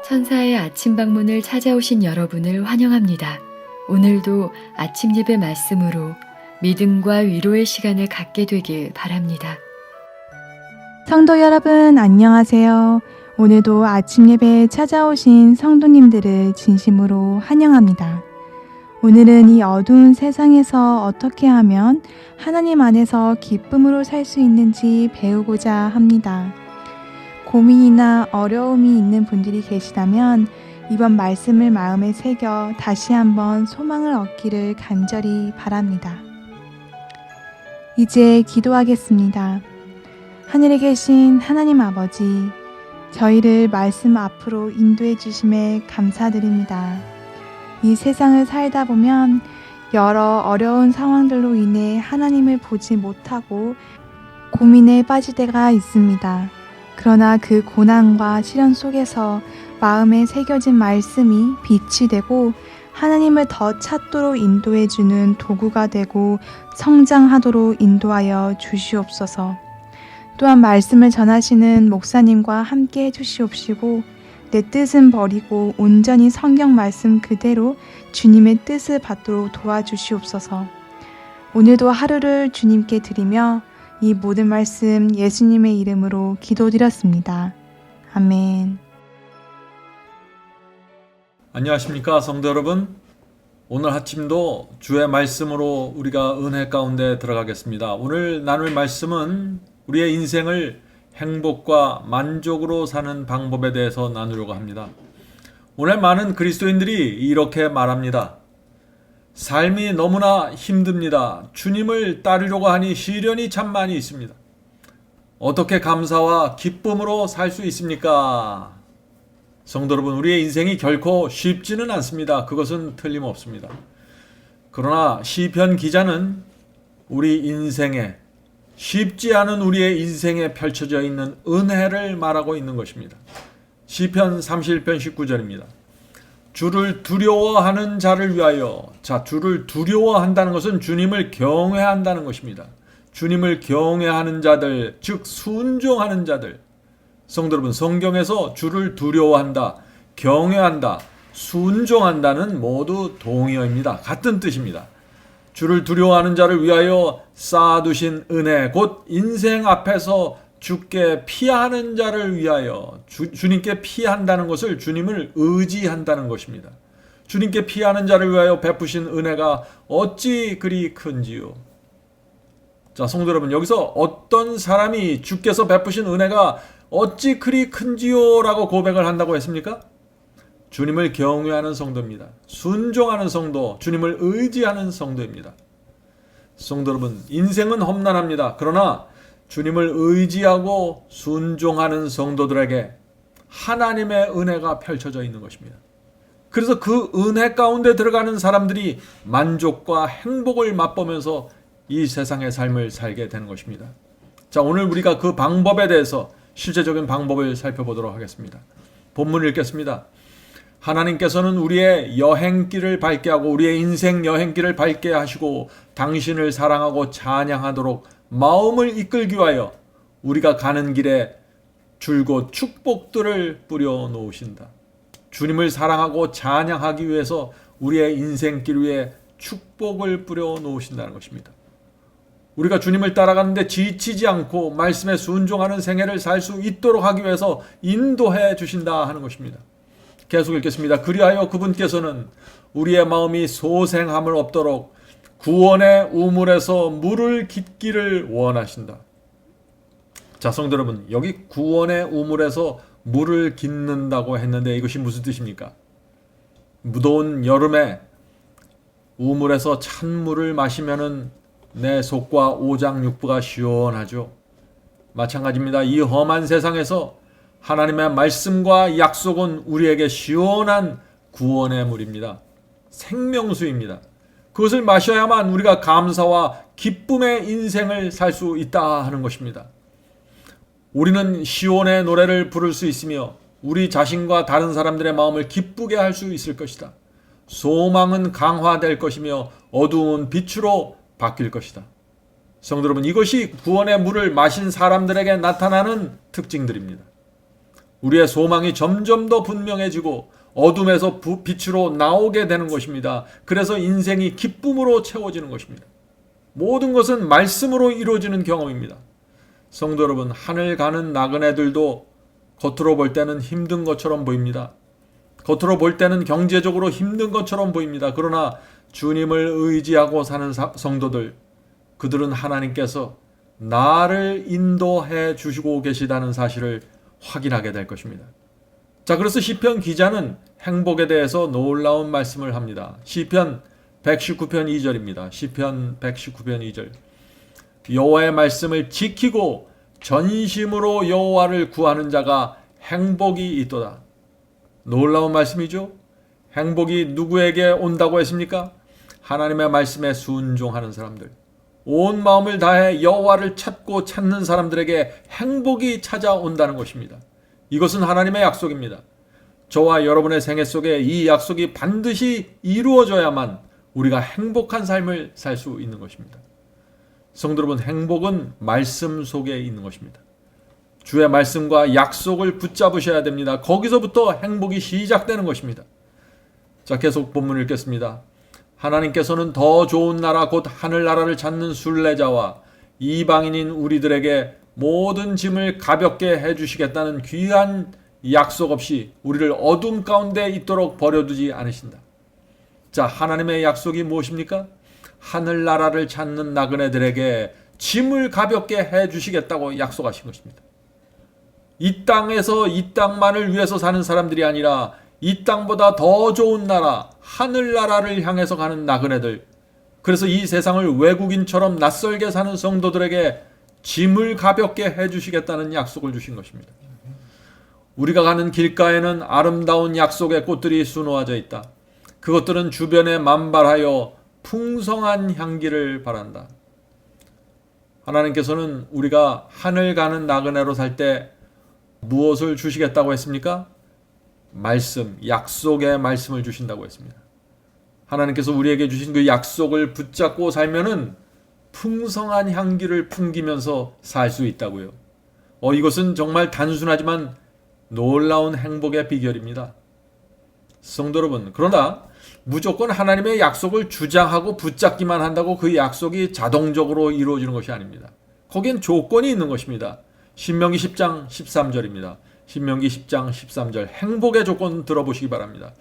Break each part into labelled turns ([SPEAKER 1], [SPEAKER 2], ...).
[SPEAKER 1] 천사의 아침 방문을 찾아오신 여러분을 환영합니다. 오늘도 아침 예배 말씀으로 믿음과 위로의 시간을 갖게 되길 바랍니다.
[SPEAKER 2] 성도 여러분 안녕하세요. 오늘도 아침 예배에 찾아오신 성도님들을 진심으로 환영합니다. 오늘은 이 어두운 세상에서 어떻게 하면 하나님 안에서 기쁨으로 살 수 있는지 배우고자 합니다. 고민이나 어려움이 있는 분들이 계시다면 이번 말씀을 마음에 새겨 다시 한번 소망을 얻기를 간절히 바랍니다. 이제 기도하겠습니다. 하늘에 계신 하나님 아버지, 저희를 말씀 앞으로 인도해 주심에 감사드립니다. 이 세상을 살다 보면 여러 어려운 상황들로 인해 하나님을 보지 못하고 고민에 빠질 때가 있습니다. 그러나 그 고난과 시련 속에서 마음에 새겨진 말씀이 빛이 되고 하나님을 더 찾도록 인도해 주는 도구가 되고 성장하도록 인도하여 주시옵소서. 또한 말씀을 전하시는 목사님과 함께 해주시옵시고 내 뜻은 버리고 온전히 성경 말씀 그대로 주님의 뜻을 받도록 도와주시옵소서. 오늘도 하루를 주님께 드리며 이 모든 말씀 예수님의 이름으로 기도드렸습니다. 아멘.
[SPEAKER 3] 안녕하십니까 성도 여러분. 오늘 아침도 주의 말씀으로 우리가 은혜 가운데 들어가겠습니다. 오늘 나눌 말씀은 우리의 인생을 행복과 만족으로 사는 방법에 대해서 나누려고 합니다. 오늘 많은 그리스도인들이 이렇게 말합니다. 삶이 너무나 힘듭니다. 주님을 따르려고 하니 시련이 참 많이 있습니다. 어떻게 감사와 기쁨으로 살 수 있습니까? 성도 여러분, 우리의 인생이 결코 쉽지는 않습니다. 그것은 틀림없습니다. 그러나 시편 기자는 우리 인생에 쉽지 않은 우리의 인생에 펼쳐져 있는 은혜를 말하고 있는 것입니다. 시편 31편 19절입니다. 주를 두려워하는 자를 위하여. 자, 주를 두려워한다는 것은 주님을 경외한다는 것입니다. 주님을 경외하는 자들, 즉 순종하는 자들. 성도 여러분, 성경에서 주를 두려워한다, 경외한다, 순종한다는 모두 동의어입니다. 같은 뜻입니다. 주를 두려워하는 자를 위하여 쌓아두신 은혜, 곧 인생 앞에서 주께 피하는 자를 위하여. 주님께 피한다는 것을 주님을 의지한다는 것입니다. 주님께 피하는 자를 위하여 베푸신 은혜가 어찌 그리 큰지요. 자, 성도 여러분, 여기서 어떤 사람이 주께서 베푸신 은혜가 어찌 그리 큰지요 라고 고백을 한다고 했습니까? 주님을 경외하는 성도입니다. 순종하는 성도, 주님을 의지하는 성도입니다. 성도 여러분, 인생은 험난합니다. 그러나 주님을 의지하고 순종하는 성도들에게 하나님의 은혜가 펼쳐져 있는 것입니다. 그래서 그 은혜 가운데 들어가는 사람들이 만족과 행복을 맛보면서 이 세상의 삶을 살게 되는 것입니다. 자, 오늘 우리가 그 방법에 대해서 실제적인 방법을 살펴보도록 하겠습니다. 본문을 읽겠습니다. 하나님께서는 우리의 여행길을 밝게 하고 우리의 인생 여행길을 밝게 하시고 당신을 사랑하고 찬양하도록 마음을 이끌기 위하여 우리가 가는 길에 줄곧 축복들을 뿌려 놓으신다. 주님을 사랑하고 찬양하기 위해서 우리의 인생길 위에 축복을 뿌려 놓으신다는 것입니다. 우리가 주님을 따라가는데 지치지 않고 말씀에 순종하는 생애를 살 수 있도록 하기 위해서 인도해 주신다 하는 것입니다. 계속 읽겠습니다. 그리하여 그분께서는 우리의 마음이 소생함을 없도록 구원의 우물에서 물을 깃기를 원하신다. 자, 성도 여러분, 여기 구원의 우물에서 물을 깃는다고 했는데 이것이 무슨 뜻입니까? 무더운 여름에 우물에서 찬물을 마시면은 내 속과 오장육부가 시원하죠. 마찬가지입니다. 이 험한 세상에서 하나님의 말씀과 약속은 우리에게 시원한 구원의 물입니다. 생명수입니다. 그것을 마셔야만 우리가 감사와 기쁨의 인생을 살 수 있다 하는 것입니다. 우리는 시온의 노래를 부를 수 있으며 우리 자신과 다른 사람들의 마음을 기쁘게 할 수 있을 것이다. 소망은 강화될 것이며 어두운 빛으로 바뀔 것이다. 성도 여러분, 이것이 구원의 물을 마신 사람들에게 나타나는 특징들입니다. 우리의 소망이 점점 더 분명해지고 어둠에서 빛으로 나오게 되는 것입니다. 그래서 인생이 기쁨으로 채워지는 것입니다. 모든 것은 말씀으로 이루어지는 경험입니다. 성도 여러분, 하늘 가는 나그네들도 겉으로 볼 때는 힘든 것처럼 보입니다. 겉으로 볼 때는 경제적으로 힘든 것처럼 보입니다. 그러나 주님을 의지하고 사는 성도들, 그들은 하나님께서 나를 인도해 주시고 계시다는 사실을 확인하게 될 것입니다. 자, 그래서 시편 기자는 행복에 대해서 놀라운 말씀을 합니다. 시편 119편 2절입니다. 시편 119편 2절. 여호와의 말씀을 지키고 전심으로 여호와를 구하는 자가 행복이 있도다. 놀라운 말씀이죠. 행복이 누구에게 온다고 했습니까? 하나님의 말씀에 순종하는 사람들, 온 마음을 다해 여호와를 찾고 찾는 사람들에게 행복이 찾아온다는 것입니다. 이것은 하나님의 약속입니다. 저와 여러분의 생애 속에 이 약속이 반드시 이루어져야만 우리가 행복한 삶을 살 수 있는 것입니다. 성도 여러분, 행복은 말씀 속에 있는 것입니다. 주의 말씀과 약속을 붙잡으셔야 됩니다. 거기서부터 행복이 시작되는 것입니다. 자, 계속 본문을 읽겠습니다. 하나님께서는 더 좋은 나라 곧 하늘나라를 찾는 순례자와 이방인인 우리들에게 모든 짐을 가볍게 해주시겠다는 귀한 약속 없이 우리를 어둠 가운데 있도록 버려두지 않으신다. 자, 하나님의 약속이 무엇입니까? 하늘나라를 찾는 나그네들에게 짐을 가볍게 해주시겠다고 약속하신 것입니다. 이 땅에서 이 땅만을 위해서 사는 사람들이 아니라 이 땅보다 더 좋은 나라, 하늘나라를 향해서 가는 나그네들, 그래서 이 세상을 외국인처럼 낯설게 사는 성도들에게 짐을 가볍게 해주시겠다는 약속을 주신 것입니다. 우리가 가는 길가에는 아름다운 약속의 꽃들이 수놓아져 있다. 그것들은 주변에 만발하여 풍성한 향기를 바란다. 하나님께서는 우리가 하늘 가는 나그네로 살 때 무엇을 주시겠다고 했습니까? 말씀, 약속의 말씀을 주신다고 했습니다. 하나님께서 우리에게 주신 그 약속을 붙잡고 살면은 풍성한 향기를 풍기면서 살 수 있다고요. 이것은 정말 단순하지만 놀라운 행복의 비결입니다. 성도 여러분, 그러나 무조건 하나님의 약속을 주장하고 붙잡기만 한다고 그 약속이 자동적으로 이루어지는 것이 아닙니다. 거기엔 조건이 있는 것입니다. 신명기 10장 13절입니다. 신명기 10장 13절 행복의 조건 들어보시기 바랍니다.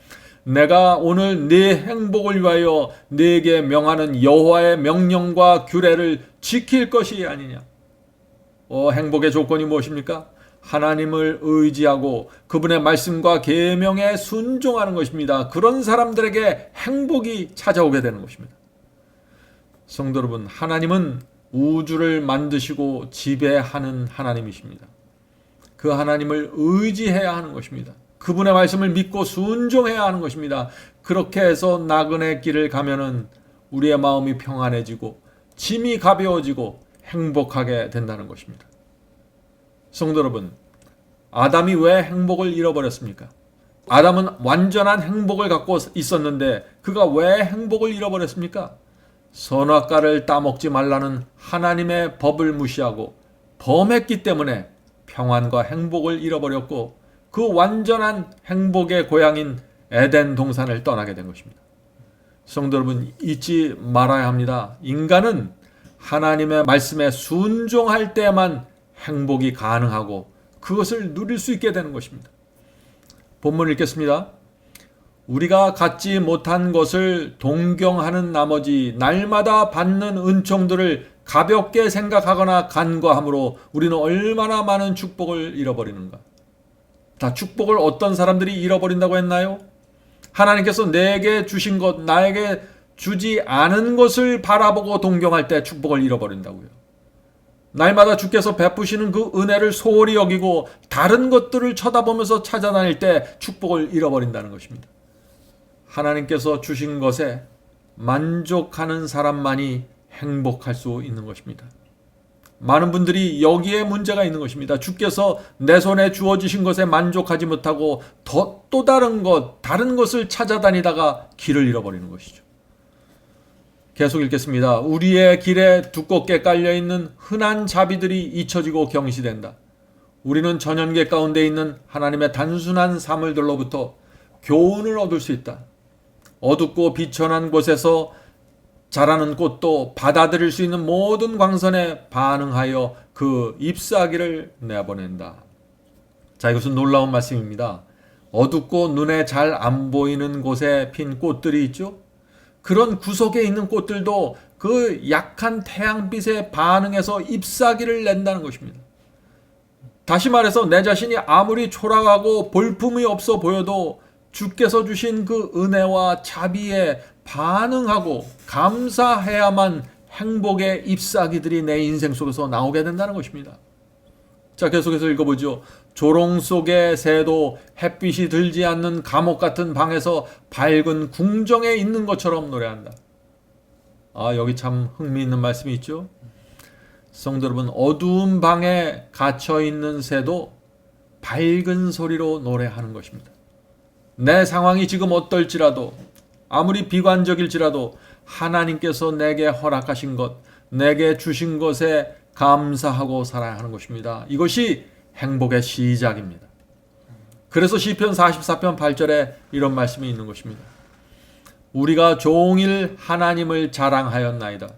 [SPEAKER 3] 내가 오늘 네 행복을 위하여 네게 명하는 여호와의 명령과 규례를 지킬 것이 아니냐. 행복의 조건이 무엇입니까? 하나님을 의지하고 그분의 말씀과 계명에 순종하는 것입니다. 그런 사람들에게 행복이 찾아오게 되는 것입니다. 성도 여러분, 하나님은 우주를 만드시고 지배하는 하나님이십니다. 그 하나님을 의지해야 하는 것입니다. 그분의 말씀을 믿고 순종해야 하는 것입니다. 그렇게 해서 나그네 길을 가면은 우리의 마음이 평안해지고 짐이 가벼워지고 행복하게 된다는 것입니다. 성도 여러분, 아담이 왜 행복을 잃어버렸습니까? 아담은 완전한 행복을 갖고 있었는데 그가 왜 행복을 잃어버렸습니까? 선악과를 따먹지 말라는 하나님의 법을 무시하고 범했기 때문에 평안과 행복을 잃어버렸고 그 완전한 행복의 고향인 에덴 동산을 떠나게 된 것입니다. 성도 여러분, 잊지 말아야 합니다. 인간은 하나님의 말씀에 순종할 때만 행복이 가능하고 그것을 누릴 수 있게 되는 것입니다. 본문 읽겠습니다. 우리가 갖지 못한 것을 동경하는 나머지 날마다 받는 은총들을 가볍게 생각하거나 간과함으로 우리는 얼마나 많은 축복을 잃어버리는가. 다 축복을 어떤 사람들이 잃어버린다고 했나요? 하나님께서 내게 주신 것, 나에게 주지 않은 것을 바라보고 동경할 때 축복을 잃어버린다고요. 날마다 주께서 베푸시는 그 은혜를 소홀히 여기고 다른 것들을 쳐다보면서 찾아다닐 때 축복을 잃어버린다는 것입니다. 하나님께서 주신 것에 만족하는 사람만이 행복할 수 있는 것입니다. 많은 분들이 여기에 문제가 있는 것입니다. 주께서 내 손에 주어주신 것에 만족하지 못하고 또 다른 것을 찾아다니다가 길을 잃어버리는 것이죠. 계속 읽겠습니다. 우리의 길에 두껍게 깔려있는 흔한 자비들이 잊혀지고 경시된다. 우리는 전연계 가운데 있는 하나님의 단순한 사물들로부터 교훈을 얻을 수 있다. 어둡고 비천한 곳에서 자라는 꽃도 받아들일 수 있는 모든 광선에 반응하여 그 잎사귀를 내보낸다. 자, 이것은 놀라운 말씀입니다. 어둡고 눈에 잘 안 보이는 곳에 핀 꽃들이 있죠. 그런 구석에 있는 꽃들도 그 약한 태양빛에 반응해서 잎사귀를 낸다는 것입니다. 다시 말해서 내 자신이 아무리 초라하고 볼품이 없어 보여도 주께서 주신 그 은혜와 자비에 반응하고 감사해야만 행복의 잎사귀들이 내 인생 속에서 나오게 된다는 것입니다. 자, 계속해서 읽어보죠. 조롱 속의 새도 햇빛이 들지 않는 감옥 같은 방에서 밝은 궁정에 있는 것처럼 노래한다. 아, 여기 참 흥미있는 말씀이 있죠. 성도 여러분, 어두운 방에 갇혀있는 새도 밝은 소리로 노래하는 것입니다. 내 상황이 지금 어떨지라도, 아무리 비관적일지라도 하나님께서 내게 허락하신 것, 내게 주신 것에 감사하고 살아야 하는 것입니다. 이것이 행복의 시작입니다. 그래서 시편 44편 8절에 이런 말씀이 있는 것입니다. 우리가 종일 하나님을 자랑하였나이다.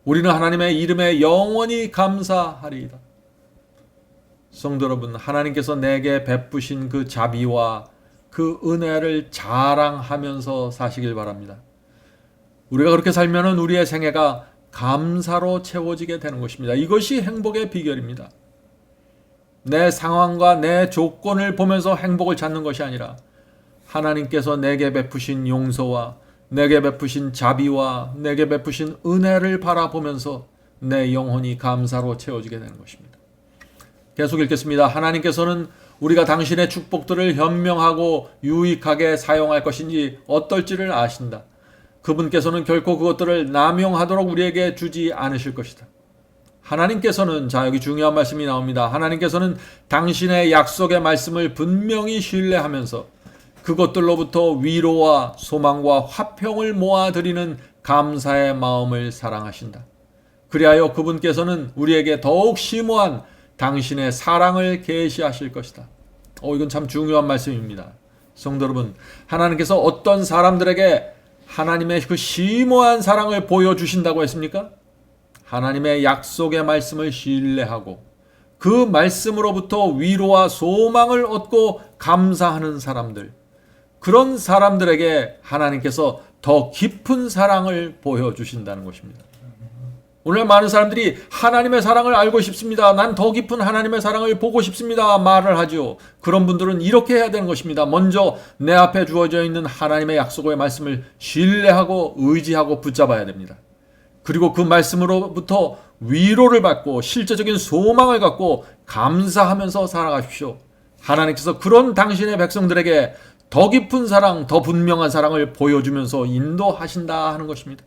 [SPEAKER 3] 우리는 하나님의 이름에 영원히 감사하리이다. 성도 여러분, 하나님께서 내게 베푸신 그 자비와 그 은혜를 자랑하면서 사시길 바랍니다. 우리가 그렇게 살면 우리의 생애가 감사로 채워지게 되는 것입니다. 이것이 행복의 비결입니다. 내 상황과 내 조건을 보면서 행복을 찾는 것이 아니라 하나님께서 내게 베푸신 용서와 내게 베푸신 자비와 내게 베푸신 은혜를 바라보면서 내 영혼이 감사로 채워지게 되는 것입니다. 계속 읽겠습니다. 하나님께서는 우리가 당신의 축복들을 현명하고 유익하게 사용할 것인지 어떨지를 아신다. 그분께서는 결코 그것들을 남용하도록 우리에게 주지 않으실 것이다. 하나님께서는, 자, 여기 중요한 말씀이 나옵니다. 하나님께서는 당신의 약속의 말씀을 분명히 신뢰하면서 그것들로부터 위로와 소망과 화평을 모아드리는 감사의 마음을 사랑하신다. 그리하여 그분께서는 우리에게 더욱 심오한 당신의 사랑을 계시하실 것이다. 이건 참 중요한 말씀입니다. 성도 여러분, 하나님께서 어떤 사람들에게 하나님의 그 심오한 사랑을 보여주신다고 했습니까? 하나님의 약속의 말씀을 신뢰하고 그 말씀으로부터 위로와 소망을 얻고 감사하는 사람들, 그런 사람들에게 하나님께서 더 깊은 사랑을 보여주신다는 것입니다. 오늘 많은 사람들이 하나님의 사랑을 알고 싶습니다. 난 더 깊은 하나님의 사랑을 보고 싶습니다. 말을 하죠. 그런 분들은 이렇게 해야 되는 것입니다. 먼저 내 앞에 주어져 있는 하나님의 약속의 말씀을 신뢰하고 의지하고 붙잡아야 됩니다. 그리고 그 말씀으로부터 위로를 받고 실제적인 소망을 갖고 감사하면서 살아가십시오. 하나님께서 그런 당신의 백성들에게 더 깊은 사랑, 더 분명한 사랑을 보여주면서 인도하신다 하는 것입니다.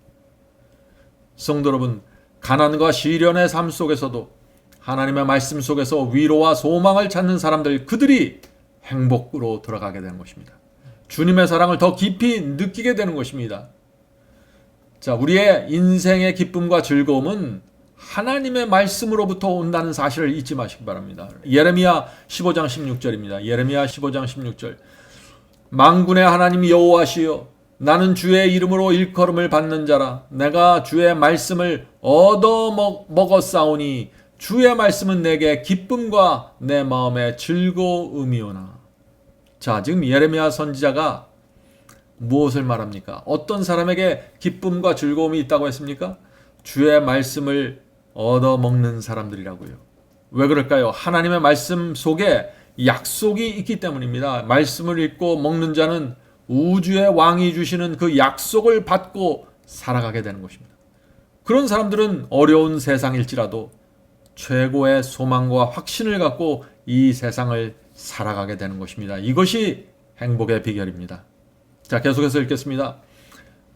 [SPEAKER 3] 성도 여러분, 가난과 시련의 삶 속에서도 하나님의 말씀 속에서 위로와 소망을 찾는 사람들, 그들이 행복으로 들어가게 되는 것입니다. 주님의 사랑을 더 깊이 느끼게 되는 것입니다. 자, 우리의 인생의 기쁨과 즐거움은 하나님의 말씀으로부터 온다는 사실을 잊지 마시기 바랍니다. 예레미야 15장 16절입니다. 예레미야 15장 16절. 만군의 하나님 여호와시여, 나는 주의 이름으로 일컬음을 받는 자라. 내가 주의 말씀을 얻어 먹었사오니 주의 말씀은 내게 기쁨과 내 마음의 즐거움이오나. 자, 지금 예레미야 선지자가 무엇을 말합니까? 어떤 사람에게 기쁨과 즐거움이 있다고 했습니까? 주의 말씀을 얻어 먹는 사람들이라고요. 왜 그럴까요? 하나님의 말씀 속에 약속이 있기 때문입니다. 말씀을 읽고 먹는 자는 우주의 왕이 주시는 그 약속을 받고 살아가게 되는 것입니다. 그런 사람들은 어려운 세상일지라도 최고의 소망과 확신을 갖고 이 세상을 살아가게 되는 것입니다. 이것이 행복의 비결입니다. 자, 계속해서 읽겠습니다.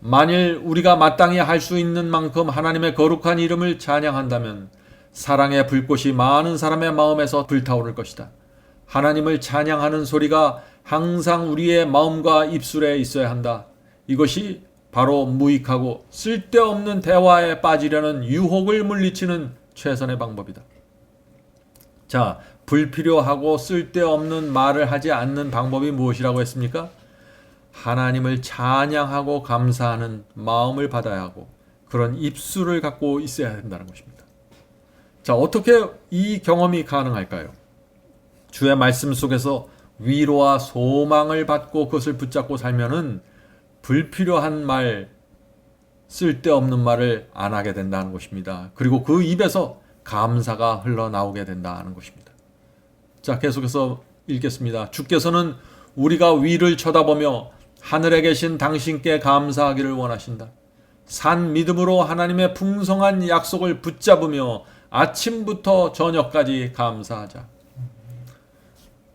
[SPEAKER 3] 만일 우리가 마땅히 할 수 있는 만큼 하나님의 거룩한 이름을 찬양한다면 사랑의 불꽃이 많은 사람의 마음에서 불타오를 것이다. 하나님을 찬양하는 소리가 항상 우리의 마음과 입술에 있어야 한다. 이것이 바로 무익하고 쓸데없는 대화에 빠지려는 유혹을 물리치는 최선의 방법이다. 자, 불필요하고 쓸데없는 말을 하지 않는 방법이 무엇이라고 했습니까? 하나님을 찬양하고 감사하는 마음을 받아야 하고 그런 입술을 갖고 있어야 된다는 것입니다. 자, 어떻게 이 경험이 가능할까요? 주의 말씀 속에서 위로와 소망을 받고 그것을 붙잡고 살면은 불필요한 말, 쓸데없는 말을 안 하게 된다는 것입니다. 그리고 그 입에서 감사가 흘러나오게 된다는 것입니다. 자, 계속해서 읽겠습니다. 주께서는 우리가 위를 쳐다보며 하늘에 계신 당신께 감사하기를 원하신다. 산 믿음으로 하나님의 풍성한 약속을 붙잡으며 아침부터 저녁까지 감사하자.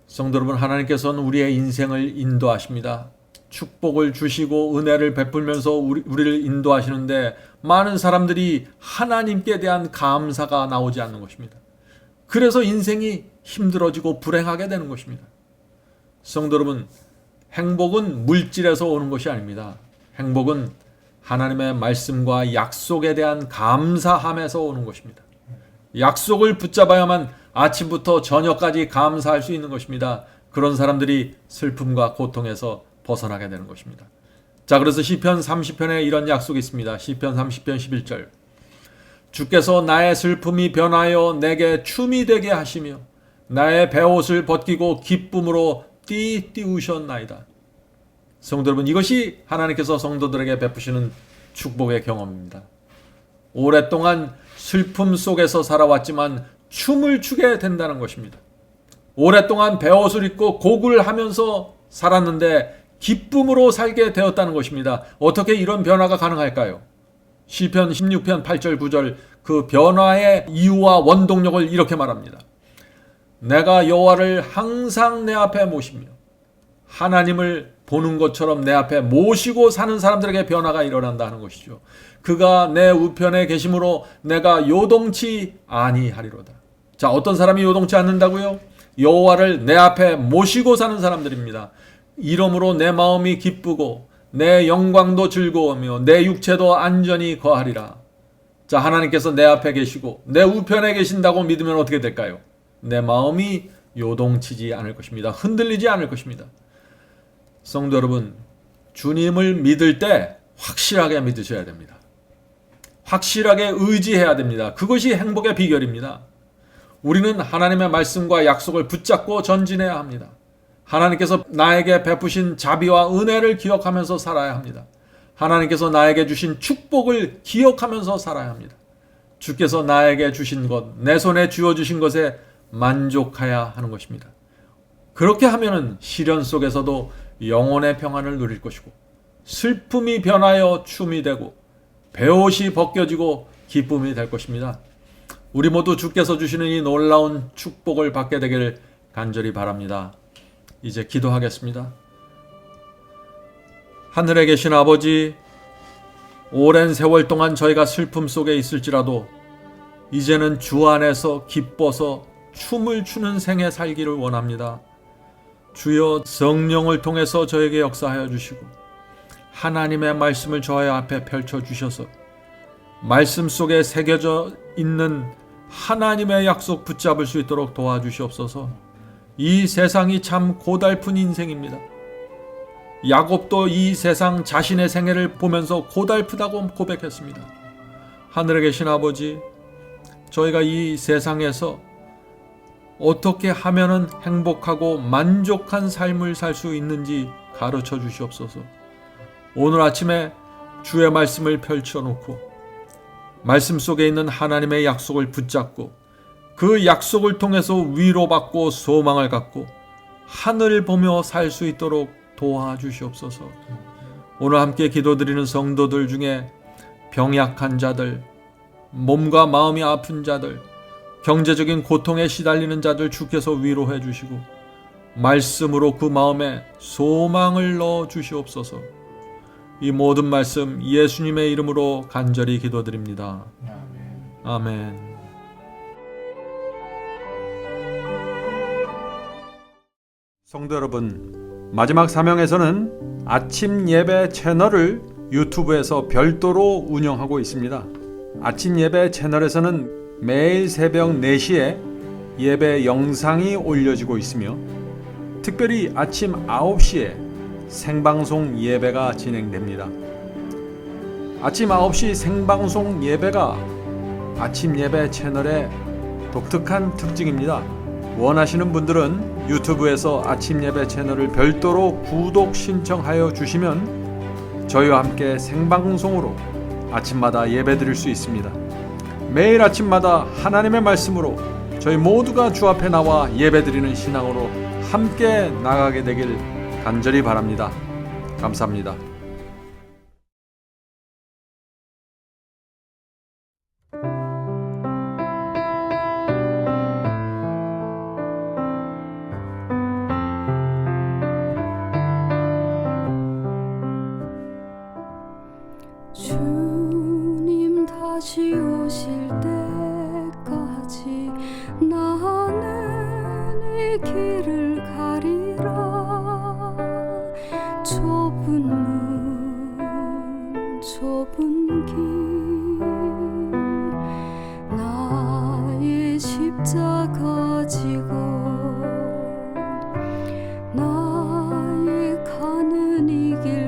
[SPEAKER 3] 성도 여러분, 하나님께서는 우리의 인생을 인도하십니다. 축복을 주시고 은혜를 베풀면서 우리를 인도하시는데 많은 사람들이 하나님께 대한 감사가 나오지 않는 것입니다. 그래서 인생이 힘들어지고 불행하게 되는 것입니다. 성도 여러분, 행복은 물질에서 오는 것이 아닙니다. 행복은 하나님의 말씀과 약속에 대한 감사함에서 오는 것입니다. 약속을 붙잡아야만 아침부터 저녁까지 감사할 수 있는 것입니다. 그런 사람들이 슬픔과 고통에서 벗어나게 되는 것입니다. 자, 그래서 시편 30편에 이런 약속이 있습니다. 시편 30편 11절. 주께서 나의 슬픔이 변하여 내게 춤이 되게 하시며 나의 베옷을 벗기고 기쁨으로 띠우셨나이다. 성도 여러분, 이것이 하나님께서 성도들에게 베푸시는 축복의 경험입니다. 오랫동안 슬픔 속에서 살아왔지만 춤을 추게 된다는 것입니다. 오랫동안 베옷을 입고 곡을 하면서 살았는데 기쁨으로 살게 되었다는 것입니다. 어떻게 이런 변화가 가능할까요? 시편 16편 8절 9절 그 변화의 이유와 원동력을 이렇게 말합니다. 내가 여호와를 항상 내 앞에 모시며 하나님을 보는 것처럼 내 앞에 모시고 사는 사람들에게 변화가 일어난다는 것이죠. 그가 내 우편에 계심으로 내가 요동치 아니하리로다. 자, 어떤 사람이 요동치 않는다고요? 여호와를 내 앞에 모시고 사는 사람들입니다. 이러므로 내 마음이 기쁘고 내 영광도 즐거우며 내 육체도 안전히 거하리라. 자, 하나님께서 내 앞에 계시고 내 우편에 계신다고 믿으면 어떻게 될까요? 내 마음이 요동치지 않을 것입니다. 흔들리지 않을 것입니다. 성도 여러분, 주님을 믿을 때 확실하게 믿으셔야 됩니다. 확실하게 의지해야 됩니다. 그것이 행복의 비결입니다. 우리는 하나님의 말씀과 약속을 붙잡고 전진해야 합니다. 하나님께서 나에게 베푸신 자비와 은혜를 기억하면서 살아야 합니다. 하나님께서 나에게 주신 축복을 기억하면서 살아야 합니다. 주께서 나에게 주신 것, 내 손에 쥐어주신 것에 만족해야 하는 것입니다. 그렇게 하면은 시련 속에서도 영혼의 평안을 누릴 것이고 슬픔이 변하여 춤이 되고 베옷이 벗겨지고 기쁨이 될 것입니다. 우리 모두 주께서 주시는 이 놀라운 축복을 받게 되기를 간절히 바랍니다. 이제 기도하겠습니다. 하늘에 계신 아버지, 오랜 세월 동안 저희가 슬픔 속에 있을지라도 이제는 주 안에서 기뻐서 춤을 추는 생에 살기를 원합니다. 주여, 성령을 통해서 저에게 역사하여 주시고 하나님의 말씀을 저의 앞에 펼쳐주셔서 말씀 속에 새겨져 있는 하나님의 약속 붙잡을 수 있도록 도와주시옵소서. 이 세상이 참 고달픈 인생입니다. 야곱도 이 세상 자신의 생애를 보면서 고달프다고 고백했습니다. 하늘에 계신 아버지, 저희가 이 세상에서 어떻게 하면은 행복하고 만족한 삶을 살 수 있는지 가르쳐 주시옵소서. 오늘 아침에 주의 말씀을 펼쳐놓고 말씀 속에 있는 하나님의 약속을 붙잡고 그 약속을 통해서 위로받고 소망을 갖고 하늘을 보며 살 수 있도록 도와주시옵소서. 오늘 함께 기도드리는 성도들 중에 병약한 자들, 몸과 마음이 아픈 자들, 경제적인 고통에 시달리는 자들 주께서 위로해 주시고 말씀으로 그 마음에 소망을 넣어 주시옵소서. 이 모든 말씀 예수님의 이름으로 간절히 기도드립니다. 아멘. 성도 여러분, 마지막 사명에서는 아침 예배 채널을 유튜브에서 별도로 운영하고 있습니다. 아침 예배 채널에서는 매일 새벽 4시에 예배 영상이 올려지고 있으며 특별히 아침 9시에 생방송 예배가 진행됩니다. 아침 9시 생방송 예배가 아침 예배 채널의 독특한 특징입니다. 원하시는 분들은 유튜브에서 아침 예배 채널을 별도로 구독 신청하여 주시면 저희와 함께 생방송으로 아침마다 예배 드릴 수 있습니다. 매일 아침마다 하나님의 말씀으로 저희 모두가 주 앞에 나와 예배 드리는 신앙으로 함께 나가게 되길 간절히 바랍니다. 감사합니다.
[SPEAKER 4] 주님 다시 오실 때까지 나는 이 길을 가리라. 좁은 문 좁은 길 나의 십자가 지고 나의 가는 이 길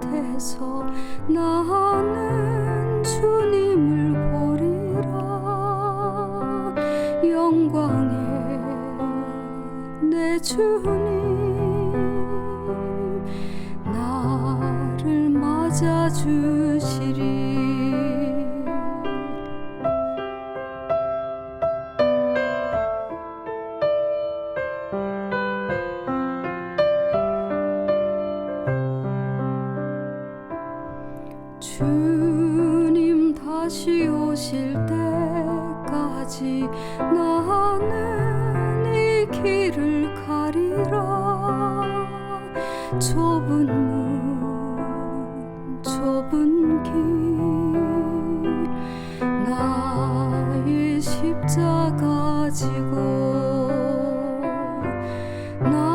[SPEAKER 4] 끝에서 나는 주님을 보리라. 영광의 내 주님 나를 맞아주시리. 주님 다시 오실 때까지 나는 이 길을 가리라. 좁은 문 좁은 길 나의 십자가 지고 나